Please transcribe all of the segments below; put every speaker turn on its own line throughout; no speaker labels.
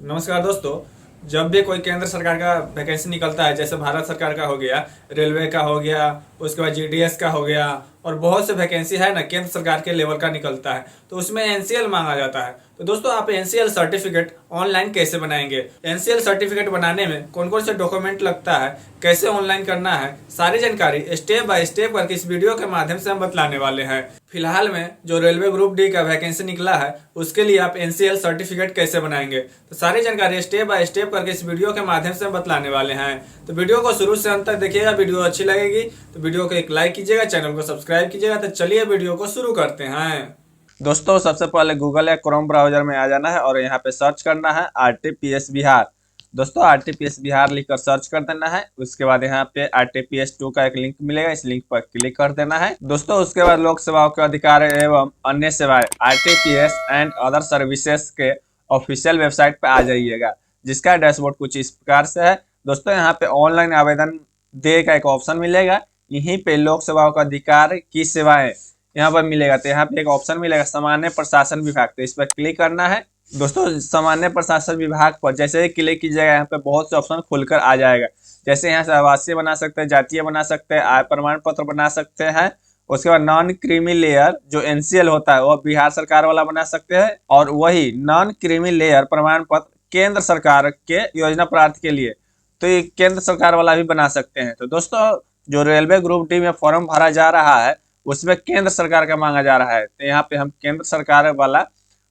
नमस्कार दोस्तों। जब भी कोई केंद्र सरकार का वैकेंसी निकलता है, जैसे भारत सरकार का हो गया, रेलवे का हो गया, उसके बाद जीडीएस का हो गया, और बहुत से वैकेंसी है ना केंद्र सरकार के लेवल का निकलता है, तो उसमें एनसीएल मांगा जाता है। तो दोस्तों, आप एनसीएल सर्टिफिकेट ऑनलाइन कैसे बनाएंगे, एनसीएल सर्टिफिकेट बनाने में कौन कौन से डॉक्यूमेंट लगता है, कैसे ऑनलाइन करना है, सारी जानकारी स्टेप बाय स्टेप करके इस वीडियो के माध्यम से हम बतलाने वाले हैं। फिलहाल में जो रेलवे ग्रुप डी का वैकेंसी निकला है, उसके लिए आप एनसीएल सर्टिफिकेट कैसे बनाएंगे, तो सारी जानकारी स्टेप बाय स्टेप करके इस वीडियो के माध्यम से हम बतलाने वाले हैं। तो वीडियो को शुरू से अंत तक देखिएगा। वीडियो अच्छी लगेगी तो वीडियो को एक लाइक कीजिएगा, चैनल को सब्सक्राइब कीजिएगा। तो चलिए वीडियो को शुरू करते हैं।
दोस्तों, सबसे पहले गूगल या क्रोम ब्राउजर में आ जाना है और यहाँ पे सर्च करना है आरटीपीएस बिहार। दोस्तों, आरटीपीएस बिहार लिखकर सर्च कर देना है। उसके बाद यहाँ पे आरटीपीएस 2 का एक लिंक मिलेगा, इस लिंक पर क्लिक कर देना है। दोस्तों, उसके बाद लोक सेवाओं के अधिकार एवं अन्य सेवाएं आरटीपीएस एंड अदर सर्विसेज के ऑफिशियल वेबसाइट पे आ जाइएगा, जिसका डैशबोर्ड कुछ इस प्रकार से है। दोस्तों, यहाँ पे ऑनलाइन आवेदन दे का एक ऑप्शन मिलेगा। यहीं पे लोक सेवाओं का अधिकार की सेवाएं यहाँ पर मिलेगा। तो यहाँ पे एक ऑप्शन मिलेगा सामान्य प्रशासन विभाग, तो इस पर क्लिक करना है। दोस्तों, सामान्य प्रशासन विभाग पर जैसे ही क्लिक कीजिएगा, यहाँ पे बहुत से ऑप्शन खुलकर आ जाएगा। जैसे यहाँ से आवासीय बना सकते हैं, जातीय बना सकते हैं, आय प्रमाण पत्र बना सकते हैं। उसके बाद नॉन क्रीमी लेयर जो एनसीएल होता है वो बिहार सरकार वाला बना सकते हैं, और वही नॉन क्रीमी लेयर प्रमाण पत्र केंद्र सरकार के योजना प्राप्त के लिए तो ये केंद्र सरकार वाला भी बना सकते हैं। तो दोस्तों, जो रेलवे ग्रुप डी में फॉर्म भरा जा रहा है उसमें केंद्र सरकार का मांगा जा रहा है। तो यहाँ पे हम केंद्र सरकार वाला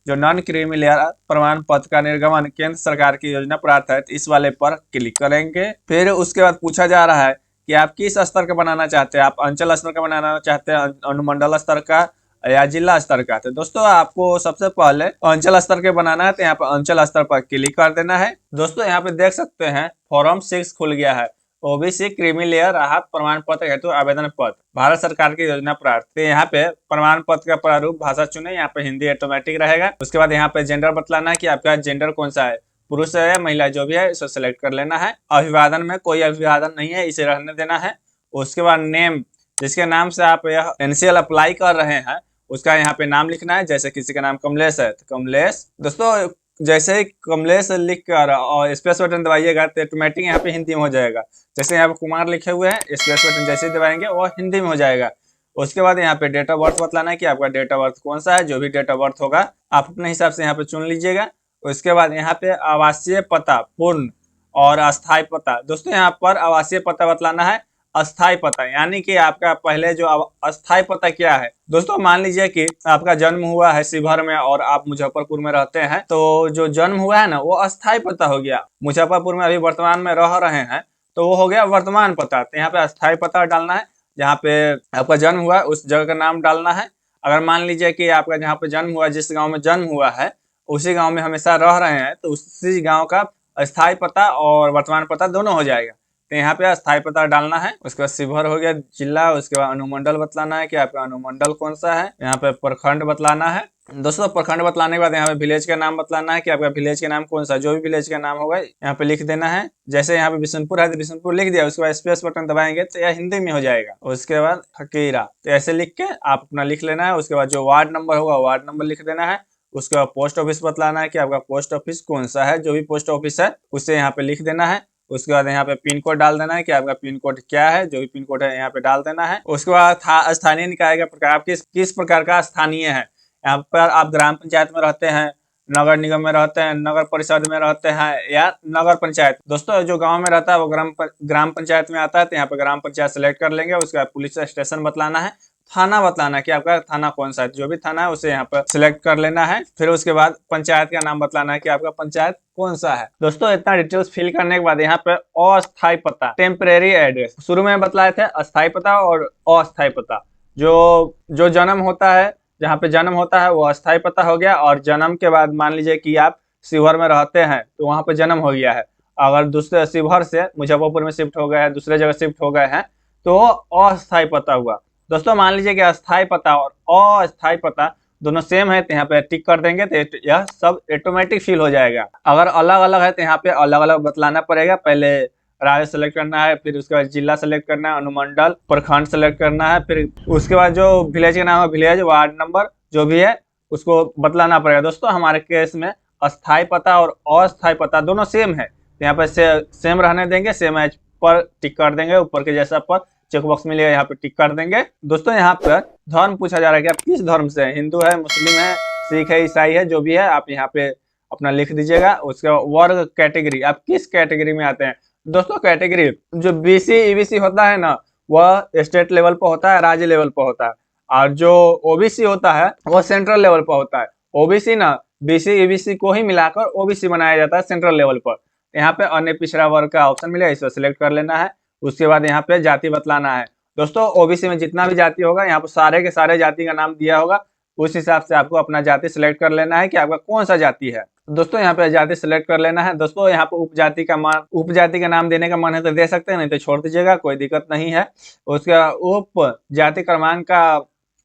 जो नॉन क्रीमी लेयर प्रमाण पत्र का निर्गमन केंद्र सरकार की योजना प्राप्त है, तो इस वाले पर क्लिक करेंगे। फिर उसके बाद पूछा जा रहा है कि आप किस स्तर का बनाना चाहते हैं, आप अंचल स्तर का बनाना चाहते हैं, अनुमंडल स्तर का या जिला स्तर का। तो दोस्तों, आपको सबसे पहले अंचल स्तर के बनाना है, तो यहाँ पे अंचल स्तर पर क्लिक कर देना है। दोस्तों, यहाँ पे देख सकते हैं फॉर्म 6 खुल गया है, ओबीसी क्रीमी लेयर राहत प्रमाण पत्र हेतु आवेदन पत्र भारत सरकार की योजना प्राप्त। यहाँ पे प्रमाण पत्र का प्रारूप भाषा चुने, यहाँ पे हिंदी ऑटोमेटिक रहेगा। उसके बाद यहाँ पे जेंडर बतलाना है कि आपका जेंडर कौन सा है, पुरुष है या महिला, जो भी है इसे सेलेक्ट कर लेना है। अभिवादन में कोई अभिवादन नहीं है, इसे रहने देना है। उसके बाद नेम, जिसके नाम से आप यह एनसीएल अप्लाई कर रहे हैं उसका यहाँ पे नाम लिखना है। जैसे किसी का नाम कमलेश है तो कमलेश। दोस्तों, जैसे ही कमलेश लिख कर और स्पेस बटन दबाइएगा तो ऑटोमेटिक यहाँ पे हिंदी में हो जाएगा। जैसे यहाँ पे कुमार लिखे हुए हैं, स्पेस बटन जैसे ही दबाएंगे वो हिंदी में हो जाएगा। उसके बाद यहाँ पे डेट ऑफ बर्थ बतलाना है कि आपका डेट ऑफ बर्थ कौन सा है। जो भी डेट ऑफ बर्थ होगा आप अपने हिसाब से यहाँ पे चुन लीजिएगा। उसके बाद यहाँ पे आवासीय पता पूर्ण और अस्थायी पता। दोस्तों, यहाँ पर आवासीय पता बतलाना है, अस्थायी पता यानी कि आपका पहले जो अस्थायी पता क्या है। दोस्तों, मान लीजिए कि आपका जन्म हुआ है शिवहर में और आप मुजफ्फरपुर में रहते हैं, तो जो जन्म हुआ है ना वो अस्थायी पता हो गया। मुजफ्फरपुर में अभी वर्तमान में रह रहे हैं तो वो हो गया वर्तमान पता। तो यहाँ पे अस्थायी पता डालना है, जहाँ पे आपका जन्म हुआ है उस जगह का नाम डालना है। अगर मान लीजिए कि आपका जहाँ पे जन्म हुआ, जिस गाँव में जन्म हुआ है उसी गाँव में हमेशा रह रहे हैं, तो उसी गाँव का अस्थायी पता और वर्तमान पता दोनों हो जाएगा। तो यहाँ पे अस्थायी पता डालना है। उसके बाद शिवहर हो गया जिला। उसके बाद अनुमंडल बतलाना है कि आपका अनुमंडल कौन सा है। यहाँ पे प्रखंड बतलाना है। दोस्तों, प्रखंड बतलाने के बाद यहाँ पे विलेज का नाम बतलाना है कि आपका विलेज का नाम कौन सा, जो भी विलेज का नाम होगा यहाँ पे लिख देना है। जैसे यहाँ पे बिशनपुर है तो बिशनपुर लिख दिया। उसके बाद स्पेस बटन दबाएंगे तो यह हिंदी में हो जाएगा। उसके बाद हकीरा, तो ऐसे लिख के आप अपना लिख लेना है। उसके बाद जो वार्ड नंबर होगा वार्ड नंबर लिख देना है। उसके बाद पोस्ट ऑफिस बतलाना है कि आपका पोस्ट ऑफिस कौन सा है, जो भी पोस्ट ऑफिस है उसे यहाँ पे लिख देना है। उसके बाद यहाँ पे पिन कोड डाल देना है कि आपका पिन कोड क्या है, जो भी पिन कोड है यहाँ पे डाल देना है। उसके बाद स्थानीय निकाय का प्रकार, आप किस प्रकार का स्थानीय है। यहाँ पर आप ग्राम पंचायत में रहते हैं, नगर निगम में रहते हैं, नगर परिषद में रहते हैं या नगर पंचायत। दोस्तों, जो गांव में रहता है वो ग्राम पंचायत में आता है, तो यहाँ पे ग्राम पंचायत सेलेक्ट कर लेंगे। उसके बाद पुलिस स्टेशन बतलाना है, थाना बतलाना कि आपका थाना कौन सा है, जो भी थाना है उसे यहाँ पर सिलेक्ट कर लेना है। फिर उसके बाद पंचायत का नाम बतलाना है कि आपका पंचायत कौन सा है। दोस्तों, इतना डिटेल्स फिल करने के बाद यहाँ पे अस्थायी पता टेम्परेरी एड्रेस, शुरू में बतलाए थे अस्थायी पता और अस्थायी पता। जो जन्म होता है, जहाँ पे जन्म होता है वो अस्थायी पता हो गया। और जन्म के बाद मान लीजिए कि आप शिवहर में रहते हैं तो वहां पे जन्म हो गया है। अगर दूसरे शिवहर से मुजफ्फरपुर में शिफ्ट हो गए हैं, दूसरे जगह शिफ्ट हो गए हैं, तो अस्थायी पता हुआ। दोस्तों, मान लीजिए कि अस्थायी पता और अस्थायी पता दोनों सेम है तो यहाँ पे टिक कर देंगे तो यह सब ऑटोमेटिक फिल हो जाएगा। अगर अलग अलग है तो यहाँ पे अलग अलग बतलाना पड़ेगा। पहले राज्य सेलेक्ट करना है, फिर उसके बाद जिला सेलेक्ट करना है, अनुमंडल प्रखंड सेलेक्ट करना है, फिर उसके बाद जो विलेज का नाम है विलेज, वार्ड नंबर जो भी है उसको बतलाना पड़ेगा। दोस्तों, हमारे केस में अस्थायी पता और अस्थायी पता दोनों सेम है, तो यहाँ पे सेम रहने देंगे, सेम एज पर टिक कर देंगे, ऊपर के जैसा पर चेक बॉक्स मिलेगा यहाँ पे टिक कर देंगे। दोस्तों यहाँ पर धर्म पूछा जा रहा है कि आप किस धर्म से हैं, हिंदू है, मुस्लिम है, सिख है, ईसाई है, जो भी है आप यहाँ पे अपना लिख दीजिएगा। उसके बाद वर्ग कैटेगरी, आप किस कैटेगरी में आते हैं। दोस्तों कैटेगरी जो बीसी ईबीसी होता है ना, वह स्टेट लेवल पर होता है, राज्य लेवल पर होता है, और जो ओबीसी होता है वह सेंट्रल लेवल पर होता है। ओबीसी ना बीसी ईबीसी को ही मिलाकर ओबीसी बनाया जाता है सेंट्रल लेवल पर। यहाँ पे अन्य पिछड़ा वर्ग का ऑप्शन मिलेगा, इसे सिलेक्ट कर लेना है। उसके बाद यहाँ पे जाति बतलाना है। दोस्तों ओबीसी में जितना भी जाति होगा यहाँ पर सारे के सारे जाति का नाम दिया होगा, उस हिसाब से आपको अपना जाति सिलेक्ट कर लेना है कि आपका कौन सा जाति है। दोस्तों यहाँ पे जाति सिलेक्ट कर लेना है। दोस्तों यहाँ पे उपजाति का नाम देने का मन है तो दे सकते हैं, नहीं तो छोड़ दीजिएगा, कोई दिक्कत नहीं है। उसका उप जाति क्रमांक का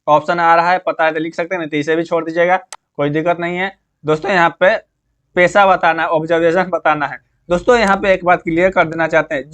ऑप्शन आ रहा है, पता है तो लिख सकते हैं, नहीं तो इसे भी छोड़ दीजिएगा, कोई दिक्कत नहीं है। दोस्तों यहाँ पे पेशा बताना है, ऑब्जर्वेशन बताना है। दोस्तों यहाँ पे एक बात क्लियर कर देना चाहते हैं,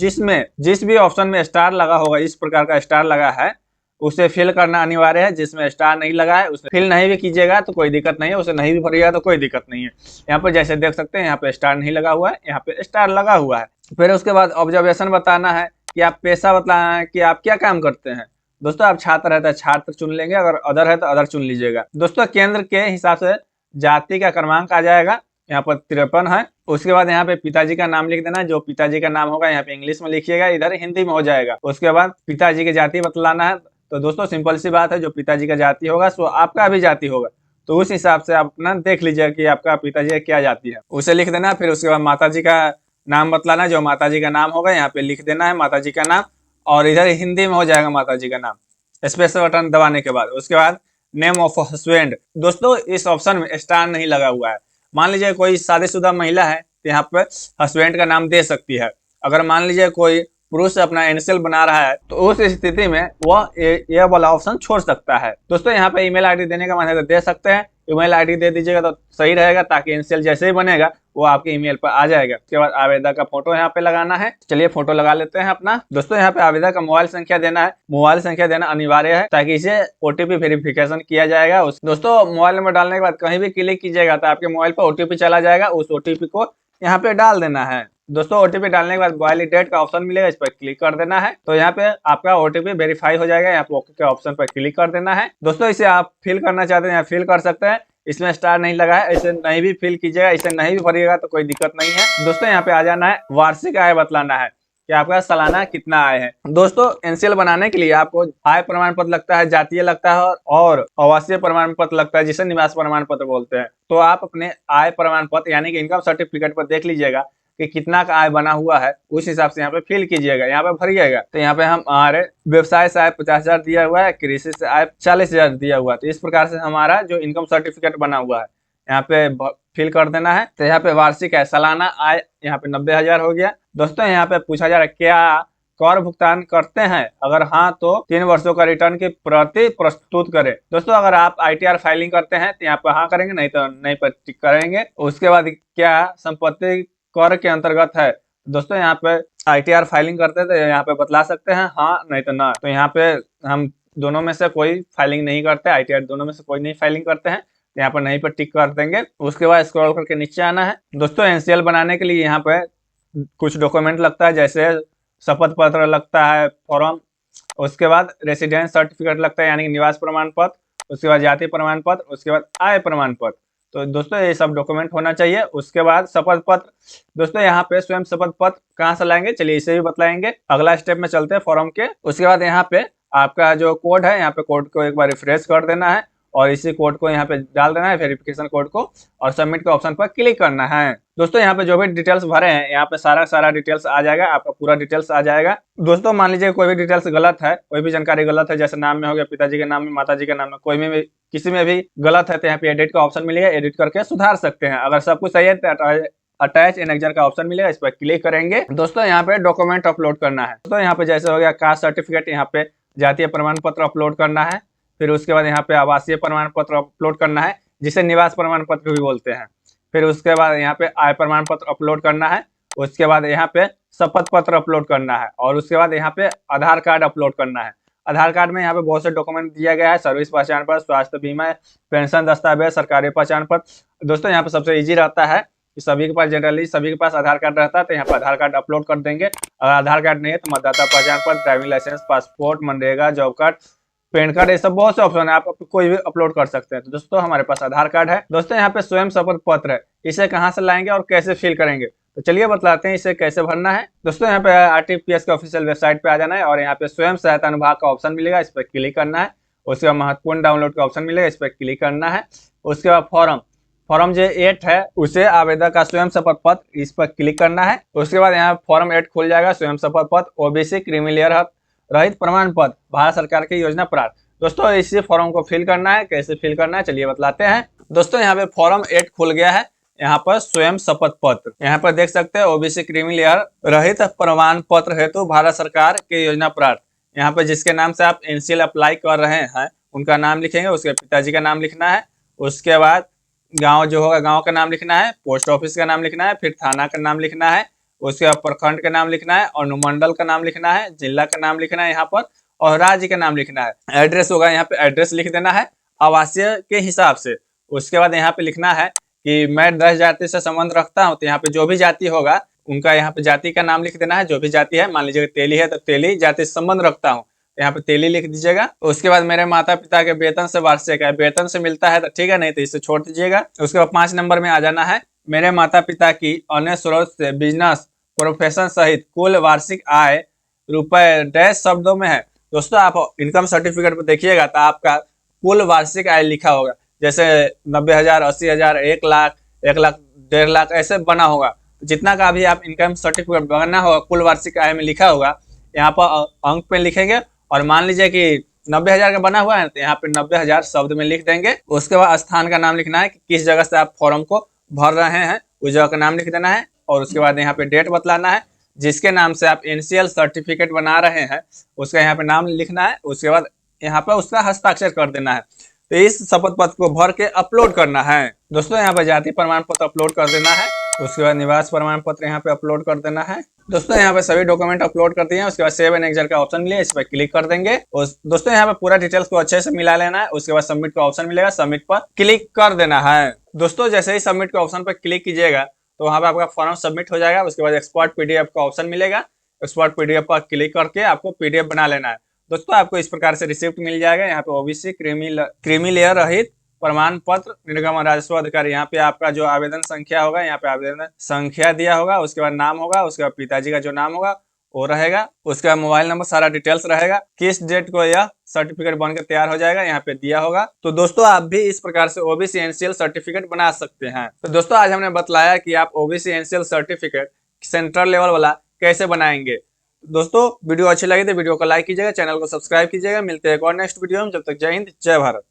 जिस भी ऑप्शन में स्टार लगा होगा, इस प्रकार का स्टार लगा है, उसे फिल करना अनिवार्य है। जिसमें स्टार नहीं लगा है उसे फिल नहीं भी कीजिएगा तो कोई दिक्कत नहीं है, उसे नहीं भी भरिएगा तो कोई दिक्कत नहीं है। यहाँ पर जैसे देख सकते हैं यहाँ पे स्टार नहीं लगा हुआ है, यहाँ पे स्टार लगा हुआ है। फिर उसके बाद ऑब्जर्वेशन बताना है कि आप पेशा बताना है कि आप क्या काम करते हैं। दोस्तों आप छात्र है तो छात्र चुन लेंगे, अगर अदर है तो अदर चुन लीजिएगा। दोस्तों केंद्र के हिसाब से जाति का क्रमांक आ जाएगा, यहाँ पर 53 है। उसके बाद यहाँ पे पिताजी का नाम लिख देना है, जो पिताजी का नाम होगा यहाँ पे इंग्लिश में लिखिएगा, इधर हिंदी में हो जाएगा। उसके बाद पिताजी की जाति बतलाना है। तो दोस्तों सिंपल सी बात है, जो पिताजी का जाति होगा सो आपका भी जाति होगा, तो उस हिसाब से आप अपना देख लीजिए कि आपका पिताजी का क्या जाति है, उसे लिख देना। फिर उसके बाद माताजी का नाम बतलाना है, जो माताजी का नाम होगा यहाँ पे लिख देना है माताजी का नाम, और इधर हिंदी में हो जाएगा माताजी का नाम, स्पेशल बटन दबाने के बाद। उसके बाद नेम ऑफ हस्बैंड। दोस्तों इस ऑप्शन में स्टार नहीं लगा हुआ है। मान लीजिए कोई शादीशुदा महिला है तो यहाँ पे हस्बैंड का नाम दे सकती है। अगर मान लीजिए कोई पुरुष अपना इनिशियल बना रहा है तो उस स्थिति में वह ये वाला ऑप्शन छोड़ सकता है। दोस्तों यहाँ पे ईमेल आईडी देने का मन है तो दे सकते हैं, ईमेल आईडी दे दीजिएगा तो सही रहेगा, ताकि इनिशियल जैसे ही बनेगा वो आपके ईमेल पर आ जाएगा। उसके बाद आवेदक का फोटो यहाँ पे लगाना है। चलिए फोटो लगा लेते हैं अपना। दोस्तों यहाँ पे आवेदक का मोबाइल संख्या देना है, मोबाइल संख्या देना अनिवार्य है, ताकि इसे ओटीपी वेरिफिकेशन किया जाएगा। दोस्तों मोबाइल नंबर डालने के बाद कहीं भी क्लिक कीजिएगा तो आपके मोबाइल पर ओटीपी चला जाएगा, उस ओटीपी को यहाँ पे डाल देना है। दोस्तों ओटीपी डालने के बाद वैलिडेट का ऑप्शन मिलेगा, इस पर क्लिक कर देना है, तो यहाँ पे आपका ओटीपी वेरीफाई हो जाएगा। यहाँ पे ओके के ऑप्शन पर क्लिक कर देना है। दोस्तों इसे आप फिल करना चाहते हैं यहाँ फिल कर सकते हैं, इसमें स्टार नहीं लगा है, इसे नहीं भी फिल कीजिएगा, इसे नहीं भी भरिएगा तो कोई दिक्कत नहीं है। दोस्तों यहाँ पे आ जाना है, वार्षिक आय बतलाना है कि आपका सालाना कितना आय है। दोस्तों एनसीएल बनाने के लिए आपको आय प्रमाण पत्र लगता है, जातीय लगता है और आवासीय प्रमाण पत्र लगता है, जिसे निवास प्रमाण पत्र बोलते हैं। तो आप अपने आय प्रमाण पत्र यानी कि इनकम सर्टिफिकेट पर देख लीजिएगा कि कितना का आय बना हुआ है, उस हिसाब से यहाँ पे फिल कीजिएगा, यहाँ पे भरिएगा। तो यहाँ पे हमारे व्यवसाय से आय 50,000 दिया हुआ है, कृषि से आय 40,000 दिया हुआ है। तो इस प्रकार से हमारा जो इनकम सर्टिफिकेट बना हुआ है यहाँ पे फिल कर देना है। तो यहाँ पे वार्षिक है, सालाना आय यहाँ पे 90,000 हो गया। दोस्तों यहाँ पे पूछा जा रहा है क्या कर भुगतान करते हैं, अगर हाँ तो 3 वर्षों का रिटर्न की प्रति प्रस्तुत करें। दोस्तों अगर आप आईटीआर फाइलिंग करते हैं तो यहाँ पे हाँ करेंगे, नहीं तो नहीं पर टिक करेंगे। उसके बाद क्या संपत्ति कर के अंतर्गत है। दोस्तों यहाँ पे आईटीआर फाइलिंग करते हैं तो यहाँ पे बतला सकते हैं हाँ नहीं तो ना। तो यहाँ पे हम दोनों में से कोई फाइलिंग नहीं करते, आईटीआर दोनों में से कोई नहीं फाइलिंग करते हैं, तो यहाँ पर नहीं पर टिक कर देंगे। उसके बाद स्क्रॉल करके नीचे आना है। दोस्तों एनसीएल बनाने के लिए यहाँ पे कुछ डॉक्यूमेंट लगता है, जैसे शपथ पत्र लगता है, फॉर्म, उसके बाद रेसिडेंस सर्टिफिकेट लगता है यानी कि निवास प्रमाण पत्र, उसके बाद जाति प्रमाण पत्र, उसके बाद आय प्रमाण पत्र। तो दोस्तों ये सब डॉक्यूमेंट होना चाहिए। उसके बाद शपथ पत्र। दोस्तों यहाँ पे स्वयं शपथ पत्र कहाँ से लाएंगे, चलिए इसे भी बतलाएंगे। अगला स्टेप में चलते हैं फॉर्म के। उसके बाद यहाँ पे आपका जो कोड है, यहाँ पे कोड को एक बार रिफ्रेश कर देना है और इसी कोड को यहाँ पे डाल देना है, वेरिफिकेशन कोड को, और सबमिट के ऑप्शन पर क्लिक करना है। दोस्तों यहाँ पे जो भी डिटेल्स भरे हैं यहाँ पे सारा डिटेल्स आ जाएगा, आपका पूरा डिटेल्स आ जाएगा। दोस्तों मान लीजिए कोई भी डिटेल्स गलत है, कोई भी जानकारी गलत है, जैसे नाम में हो गया, पिताजी के नाम में, माताजी के नाम में, कोई में भी किसी में भी गलत है तो यहाँ पे एडिट का ऑप्शन मिलेगा, एडिट करके सुधार सकते हैं। अगर सब कुछ सही है तो अटैच एनेक्जर का ऑप्शन मिलेगा, इस पर क्लिक करेंगे। दोस्तों यहाँ पे डॉक्यूमेंट अपलोड करना है। दोस्तों यहाँ पे जैसे हो गया कास्ट सर्टिफिकेट, यहाँ पे जातीय प्रमाण पत्र अपलोड करना है। फिर उसके बाद यहाँ पे आवासीय प्रमाण पत्र अपलोड करना है, जिसे निवास प्रमाण पत्र भी बोलते हैं। फिर उसके बाद यहाँ पे आय प्रमाण पत्र अपलोड करना है। उसके बाद यहाँ पे शपथ पत्र अपलोड करना है और उसके बाद यहाँ पे आधार कार्ड अपलोड करना है। आधार कार्ड में यहाँ पे बहुत से डॉक्यूमेंट दिया गया है, सर्विस पहचान पत्र, स्वास्थ्य बीमा, पेंशन दस्तावेज, सरकारी पहचान पत्र, दोस्तों यहाँ पे सबसे इजी रहता है कि सभी के पास, जनरली सभी के पास आधार कार्ड रहता है, तो यहाँ पे आधार कार्ड अपलोड कर देंगे। अगर आधार कार्ड नहीं है तो मतदाता पहचान पत्र, driving licence, passport, MNREGA, job card, PAN card, ये सब बहुत से ऑप्शन है, आप कोई भी अपलोड कर सकते हैं। तो दोस्तों हमारे पास आधार कार्ड है। दोस्तों यहाँ पे स्वयं शपथ पत्र है, इसे कहाँ से लाएंगे और कैसे फिल करेंगे, तो चलिए बतलाते हैं इसे कैसे भरना है। दोस्तों यहाँ पे आरटीपीएस के ऑफिशियल वेबसाइट पे आ जाना है और यहाँ पे स्वयं सहायता अनुभाग का ऑप्शन मिलेगा, इस पर क्लिक करना है। उसके बाद महत्वपूर्ण डाउनलोड का ऑप्शन मिलेगा, इस पर क्लिक करना है। उसके बाद फॉर्म जो 8 है उसे आवेदक का स्वयं शपथ पत्र, इस पर क्लिक करना है। उसके बाद यहाँ फॉर्म 8 खुल जाएगा, स्वयं शपथ पत्र ओबीसी क्रीमी लेयर रहित प्रमाण पत्र भारत सरकार की योजना प्राप्त। दोस्तों इसी फॉर्म को फिल करना है, कैसे फिल करना है चलिए बतलाते हैं। दोस्तों यहाँ पे फॉर्म 8 खुल गया है, यहाँ पर स्वयं शपथ पत्र, यहाँ पर देख सकते हैं ओबीसी क्रीमी लेयर रहित प्रमाण पत्र हेतु भारत सरकार की योजना प्राप्त। यहाँ पे जिसके नाम से आप एनसीएल अप्लाई कर रहे हैं उनका नाम लिखेंगे, उसके पिताजी का नाम लिखना है। उसके बाद गांव जो होगा गांव का नाम लिखना है, पोस्ट ऑफिस का नाम लिखना है, फिर थाना का नाम लिखना है, उसके बाद प्रखंड का नाम लिखना है, अनुमंडल का नाम लिखना है, जिला का नाम लिखना है यहाँ पर, और राज्य का नाम लिखना है। एड्रेस होगा यहाँ पे एड्रेस लिख देना है आवासीय के हिसाब से। उसके बाद यहाँ पे लिखना है कि मैं 10 जाति से संबंध रखता हूँ, तो यहाँ पे जो भी जाति होगा उनका यहाँ पे जाति का नाम लिख देना है, जो भी जाति है। मान लीजिए तेली है तो तेली जाति से संबंध रखता हूँ, यहाँ पे तेली लिख दीजिएगा। उसके बाद मेरे माता पिता के वेतन से वार्षिक है, वेतन से मिलता है तो ठीक है, नहीं तो इसे छोड़ दीजिएगा। उसके बाद 5 नंबर में आ जाना है, मेरे माता पिता की अन्य स्रोत से बिजनेस प्रोफेशन सहित कुल वार्षिक आय रुपए डैश शब्दों में है। दोस्तों आप इनकम सर्टिफिकेट पर देखिएगा तो आपका कुल वार्षिक आय लिखा होगा, जैसे 90,000, 80,000, 1 लाख, 1 लाख, 1.5 लाख ऐसे बना होगा। जितना का भी आप इनकम सर्टिफिकेट बनना होगा कुल वार्षिक आय में लिखा होगा, यहाँ पर अंक पे लिखेंगे। और मान लीजिए कि 90,000 का बना हुआ है तो यहाँ पे 90,000 शब्द में लिख देंगे। उसके बाद स्थान का नाम लिखना है कि किस जगह से आप फॉर्म को भर रहे हैं, उस जगह का नाम लिख देना है। और उसके बाद यहाँ पे डेट बतलाना है, जिसके नाम से आप एनसीएल सर्टिफिकेट बना रहे हैं उसका यहाँ पे नाम लिखना है। उसके बाद यहाँ पे उसका हस्ताक्षर कर देना है। तो इस शपथ पत्र को भर के अपलोड करना है। दोस्तों यहाँ पे जाति प्रमाण पत्र अपलोड कर देना है। उसके बाद निवास प्रमाण पत्र यहाँ पे अपलोड कर देना है। दोस्तों यहाँ पे सभी डॉक्यूमेंट अपलोड कर दिए हैं। उसके बाद सेव एंड एग्जिट का ऑप्शन मिलेगा, इस पर क्लिक कर देंगे। दोस्तों यहाँ पे पूरा डिटेल्स को अच्छे से मिला लेना है। उसके बाद सबमिट का ऑप्शन मिलेगा, सबमिट पर क्लिक कर देना है। दोस्तों जैसे ही सबमिट का ऑप्शन पर क्लिक कीजिएगा तो वहाँ पे आपका फॉर्म सबमिट हो जाएगा। उसके बाद एक्सपोर्ट पीडीएफ का ऑप्शन मिलेगा, एक्सपोर्ट पीडीएफ पर क्लिक करके आपको पीडीएफ बना लेना है। दोस्तों आपको इस प्रकार से रिसिप्ट मिल जाएगा। यहाँ पे ओबीसी क्रीमी लेयर रहित प्रमाण पत्र निर्गम राजस्व अधिकारी, यहाँ पे आपका जो आवेदन संख्या होगा यहाँ पे आवेदन संख्या दिया होगा। उसके बाद नाम होगा, उसके बाद पिताजी का जो नाम होगा वो रहेगा। उसके बाद मोबाइल नंबर, सारा डिटेल्स रहेगा। किस डेट को यह सर्टिफिकेट बनकर तैयार हो जाएगा यहाँ पे दिया होगा। तो दोस्तों आप भी इस प्रकार से ओबीसी एनसीएल सर्टिफिकेट बना सकते हैं। तो दोस्तों आज हमने बतलाया कि आप OBC NCL certificate central level वाला कैसे बनाएंगे। दोस्तों वीडियो अच्छी लगी तो वीडियो को लाइक कीजिएगा, चैनल को सब्सक्राइब कीजिएगा। मिलते हैं एक और नेक्स्ट वीडियो में, जब तक जय हिंद जय भारत।